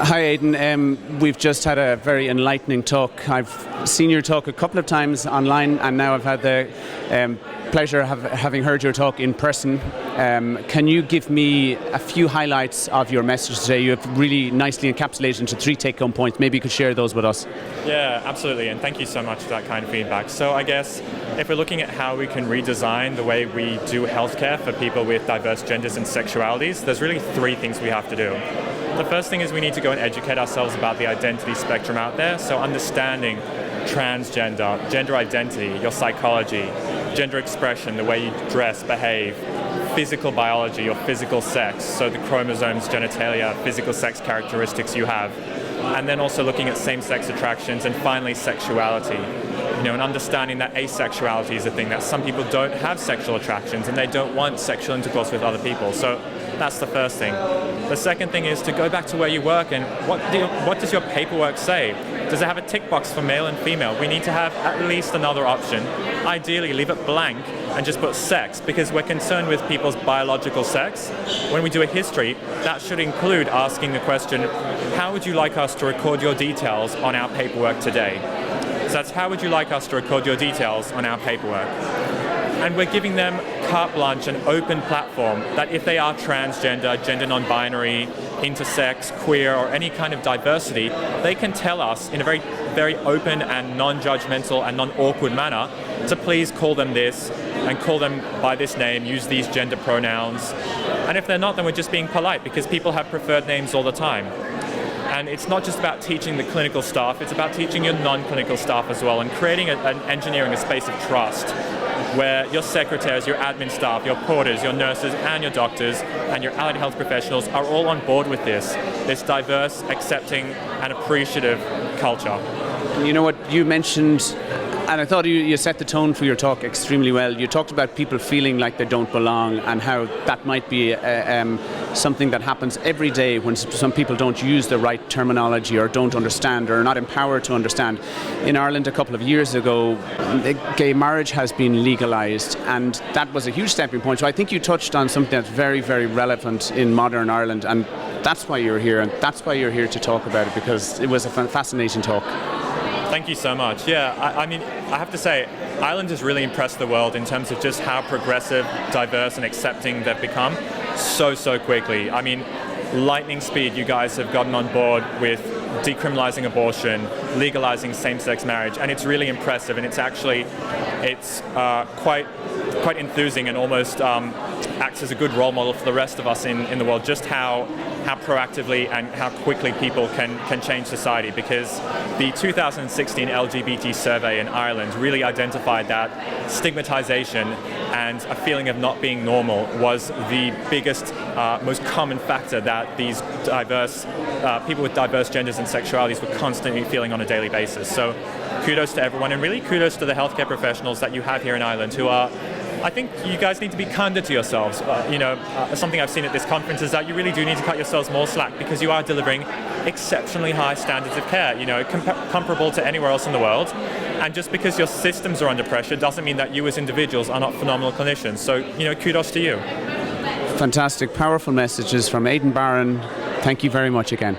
Hi Aidan, we've just had a very enlightening talk. I've seen your talk a couple of times online, and now I've had the pleasure of having heard your talk in person. Can you give me a few highlights of your message today? You have really nicely encapsulated into 3 take-home points. Maybe you could share those with us. Yeah, absolutely, and thank you so much for that kind of feedback. So I guess if we're looking at how we can redesign the way we do healthcare for people with diverse genders and sexualities, there's really 3 things we have to do. The first thing is we need to go and educate ourselves about the identity spectrum out there, so understanding transgender, gender identity, your psychology, gender expression, the way you dress, behave, physical biology or physical sex, so the chromosomes, genitalia, physical sex characteristics you have, and then also looking at same-sex attractions, and finally sexuality. And understanding that asexuality is a thing, that some people don't have sexual attractions and they don't want sexual intercourse with other people. So that's the first thing. The second thing is to go back to where you work and what does your paperwork say? Does it have a tick box for male and female? We need to have at least another option. Ideally, leave it blank and just put sex, because we're concerned with people's biological sex. When we do a history, that should include asking the question, how would you like us to record your details on our paperwork today? So that's how would you like us to record your details on our paperwork? And we're giving them carte blanche, an open platform, that if they are transgender, gender non-binary, intersex, queer, or any kind of diversity, they can tell us in a very, very open and non-judgmental and non-awkward manner to please call them this and call them by this name, use these gender pronouns. And if they're not, then we're just being polite, because people have preferred names all the time. And it's not just about teaching the clinical staff, it's about teaching your non-clinical staff as well, and creating and engineering a space of trust where your secretaries, your admin staff, your porters, your nurses, and your doctors, and your allied health professionals are all on board with this diverse, accepting, and appreciative culture. You know what you mentioned, and I thought you set the tone for your talk extremely well. You talked about people feeling like they don't belong, and how that might be something that happens every day when some people don't use the right terminology, or don't understand, or are not empowered to understand. In Ireland a couple of years ago, gay marriage has been legalised, and that was a huge stepping point. So I think you touched on something that's very, very relevant in modern Ireland, and that's why you're here, and that's why you're here to talk about it, because it was a fascinating talk. Thank you so much. Yeah, I mean, I have to say, Ireland has really impressed the world in terms of just how progressive, diverse, and accepting they've become so quickly. I mean, lightning speed, you guys have gotten on board with decriminalizing abortion, legalizing same-sex marriage, and it's really impressive, and it's quite enthusing, and almost acts as a good role model for the rest of us in the world, just how proactively and how quickly people can change society, because the 2016 LGBT survey in Ireland really identified that stigmatization and a feeling of not being normal was the biggest, most common factor that these diverse people with diverse genders and sexualities were constantly feeling on a daily basis. So kudos to everyone, and really kudos to the healthcare professionals that you have here in Ireland, who are, I think you guys need to be kinder to yourselves. Something I've seen at this conference is that you really do need to cut yourselves more slack, because you are delivering exceptionally high standards of care, comparable to anywhere else in the world. And just because your systems are under pressure doesn't mean that you as individuals are not phenomenal clinicians. So, kudos to you. Fantastic, powerful messages from Aidan Barron. Thank you very much again.